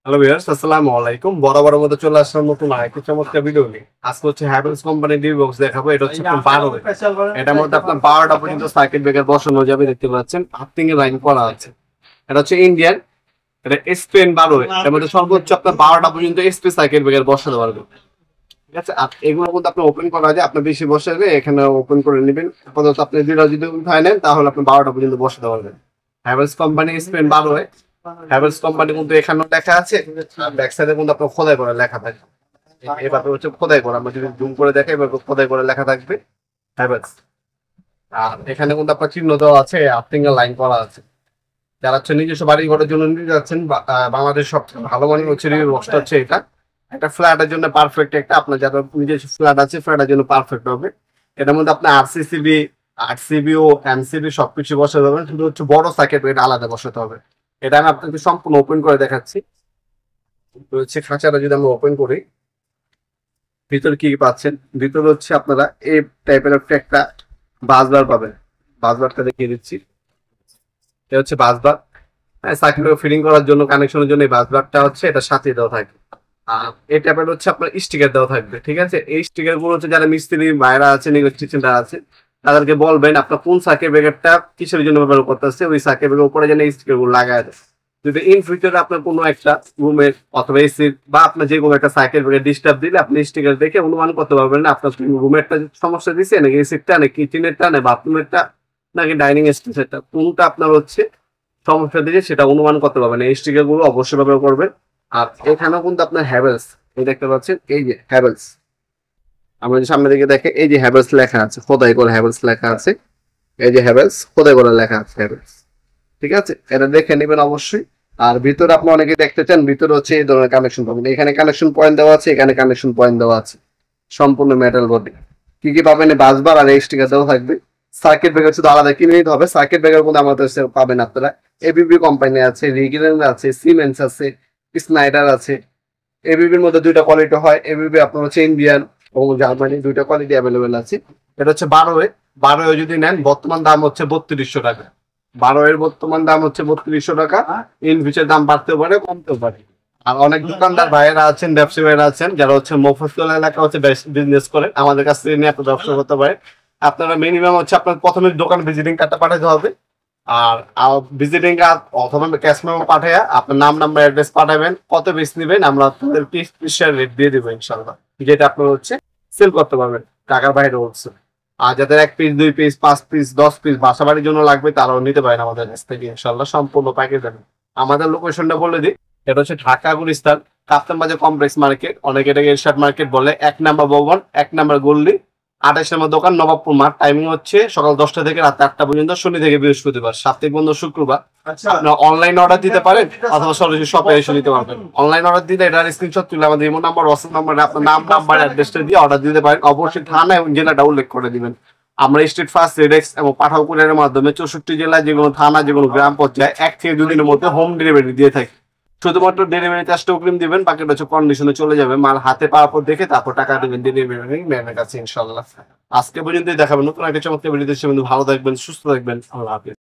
Hello viewers, আসসালামু আলাইকুম। বরাবরের মতো চলে আসলাম নতুন আরেকটি চমৎকার ভিডিও নিয়ে। আজকে হচ্ছে হ্যাভেলস কোম্পানির ডিবি বক্স দেখাবো। এটা হচ্ছে আপনার 12 এটার মধ্যে আপনার 12টা পর্যন্ত সার্কিট ব্রেকার বসানো যাবে। দেখতে পাচ্ছেন আর্থিং এর লাইন করা আছে। এটা হচ্ছে ইন্ডিয়ান, এটা স্পেন 12। এটার মধ্যে সর্বোচ্চ আপনার 12টা পর্যন্ত এসপি সার্কিট ব্রেকার বসাতে পারবেন। ঠিক আছে, আর এগুলোর মধ্যে আপনি ওপেন করা যায়। আপনি বেশি বসালে এখানে ওপেন করে নেবেন। আপাতত আপনি দুইটা যদি উঠায় নেন তাহলে আপনি 12টা পর্যন্ত বসাতে পারবেন। Havells company Spain 12। Havells company কিন্তু এখানেও লেখা আছে, আর ব্যাক সাইডে কিন্তু আপনার খোদাই করে লেখা থাকবে। এভাবে হচ্ছে খোদাই করা, আমরা যদি জুম করে দেখাই এভাবে খোদাই করে লেখা থাকবে হ্যাভেলস। আর এখানে কিন্তু আপনার চিহ্ন দেওয়া আছে, আর্থিং এর লাইন করা আছে। যারা হচ্ছে নিজস্ব বাড়ি ঘরের জন্য নিতে যাচ্ছেন, বাংলাদেশ সবচেয়ে ভালো মানের হচ্ছে রিভিউ বক্সটা হচ্ছে এটা। একটা ফ্ল্যাটের জন্য পারফেক্ট, একটা আপনার যারা নিজস্ব ফ্ল্যাট আছে ফ্ল্যাটের জন্য পারফেক্ট হবে। এটার মধ্যে আপনার আরসিসিবি, 8 সিবি ও এমসিবি সবকিছু বসাতে পারবেন, শুধু হচ্ছে বড় সার্কিট এটা আলাদা বসাতে হবে। এটা আমি আপনাকে সম্পূর্ণ ওপেন করে দেখাচ্ছি। তো হচ্ছে খাঁচাটা যদি আমরা ওপেন করি, ভিতরে কি কি পাচ্ছেন। ভিতরে হচ্ছে আপনারা এই টাইপের একটা বাসবার পাবেন। বাসবারটা দেখিয়ে দিচ্ছি। এটা হচ্ছে বাসবার। হ্যাঁ, সার্কিট ফিটিং করার জন্য, কানেকশনের জন্য এই বাসবারটা হচ্ছে এটা সাথে দেওয়া থাকে। আর এই টাইপের হচ্ছে আপনার স্টিকার দেওয়া থাকবে। ঠিক আছে, এই স্টিকার গুলো হচ্ছে যারা মিস্ত্রি ভাইরা আছে, ইলেকট্রিশিয়ানরা আছে, তাদেরকে বলবেন আপনার কোন সার্কিট ব্রেকারটা কিসের জন্য ব্যবহার করতেছে, ওই সার্কিট ব্রেকার উপরে যেন এই স্টিকার গুলো লাগায় দেয়। যদি ইন ফিউচারে আপনার কোনো একটা রুমের অথবা এসির বা আপনার যে কোনো একটা সার্কিট ব্রেকার ডিস্টার্ব দিলে আপনি স্টিকার দেখে অনুমান করতে পারবেন না আপনার রুমেরটা সমস্যা দিচ্ছে, নাকি এসিরটা, নাকি কিচেনেরটা, নাকি বাথরুমেরটা, নাকি ডাইনিং স্পেসেরটা, কোনটা আপনার হচ্ছে সমস্যা দিচ্ছে সেটা অনুমান করতে পারবেন। এই স্টিকার গুলো অবশ্যই ব্যবহার করবেন। আর এখানেও কিন্তু আপনার হ্যাভেলস, এই দেখতে পাচ্ছেন, এই যে হ্যাভেলস, আমরা যে সামনে দিকে দেখে এই যে হ্যাভেলস লেখা আছে, খোদাই করে হ্যাভেলস লেখা আছে। এই যে হ্যাভেলস খোদাই করে লেখা আছে হ্যাভেলস। ঠিক আছে, এটা দেখে নেবেন অবশ্যই। আর ভিতরে আপনি অনেকে দেখতে চান, ভিতরে হচ্ছে এই ধরনের কানেকশন পাবেন। এখানে কানেকশন পয়েন্ট দেওয়া আছে, এখানে কানেকশন পয়েন্ট দেওয়া আছে, সম্পূর্ণ মেটাল বডি। কি কি পাবেন, বাসবার আর এই স্টিকার দেওয়া থাকবে। সার্কিট ব্রেকার শুধু আলাদা কিনে নিতে হবে। সার্কিট ব্রেকার কিন্তু আমাদের পাবেন আপনারা এবিবি কোম্পানি আছে, রিগেলেন আছে, সিমেন্স আছে, স্নাইডার আছে। এবিবির মধ্যে দুইটা কোয়ালিটি হয়, এবিবি আপনার হচ্ছে ইন্ডিয়ান এবং জার্মানি, দুইটা কোয়ালিটি অ্যাভেলেবেল আছে। এটা হচ্ছে 12। 12 যদি নেন বর্তমান দাম হচ্ছে 3200 টাকা। 12 বর্তমান দাম হচ্ছে 3200 টাকা। ইন ফিউচার দাম বাড়তেও পারে, কমতেও পারে। আর অনেক দোকানদার ভাইয়েরা আছেন, ব্যবসায়ী ভাইয়েরা আছেন, যারা হচ্ছে মফস্বল এলাকা হচ্ছে বিজনেস করেন, আমাদের কাছ থেকে নিয়ে আপনার ব্যবসা করতে পারে। আপনারা মিনিমাম হচ্ছে আপনার প্রথমে দোকান ভিজিটিং কার্ডটা পাঠাতে হবে। আর ভিজিটিং কার্ড অথবা ক্যাশ মেমো পাঠাইয়া আপনার নাম, নাম্বার, অ্যাড্রেস পাঠাবেন, কত পিস নেবেন আমরা আপনাদের পিস রেট দিয়ে দেবো ইনশাল্লাহ, যেটা আপনার হচ্ছে সেল করতে পারবেন টাকার বাইরে হচ্ছে। আর যাদের 1 পিস, 2 পিস, 5 পিস, 10 পিস বাসা বাড়ির জন্য লাগবে তারাও নিতে পারেন আমাদের কাছ থেকে ইনশাল্লাহ, সম্পূর্ণ প্যাকেজ দেবেন। আমাদের লোকেশনটা বলে দিই, এটা হচ্ছে ঢাকা গুলিস্তান কাপ্তান বাজার কমপ্লেক্স মার্কেট, অনেকে এটাকে এরশাদ মার্কেট বলে। 1 নম্বর ভবন, 1 নম্বর গল্লি, 28 নম্বর দোকান, নবাবপুর মাঠ। টাইমিং হচ্ছে সকাল 10টা থেকে রাত 8টা পর্যন্ত, শনি থেকে বৃহস্পতিবার, সাপ্তাহিক বন্ধ শুক্রবার। আপনার অনলাইন অর্ডার দিতে পারেন অথবা সরাসরি শপে এসে নিতে পারবেন। অনলাইন অর্ডার দিলে এটার স্ক্রিনশট তুলে আমাদের ইমো নাম্বার, হোয়াটসঅ্যাপ নাম্বারে আপনার নাম, নাম্বার, অ্যাড্রেসটা দিয়ে অর্ডার দিতে পারেন। অবশ্যই থানা এবং জেলাটা উল্লেখ করে দিবেন। আমরা স্ট্রিট ফাস্ট, রেডেক্স এবং পাঠাও কুরিয়ারের মাধ্যমে 64 জেলায় যে কোনো থানা, যে কোনো গ্রাম পর্যায়ে 1 থেকে 2 দিনের মধ্যে হোম ডেলিভারি দিয়ে থাকি। শুধুমাত্র ডেলিভারি চার্জটা অগ্রিম দিবেন, বাকিটা হচ্ছে কন্ডিশনে চলে যাবে। মাল হাতে পাওয়ার পর দেখে তারপর টাকা দেবেন ডেলিভারি ম্যানের কাছে ইনশাল্লাহ। আজকে পর্যন্ত দেখাবেন নতুন একটা চমৎকার ভিডিও। ভালো থাকবেন, সুস্থ থাকবেন, আল্লাহ হাফেজ।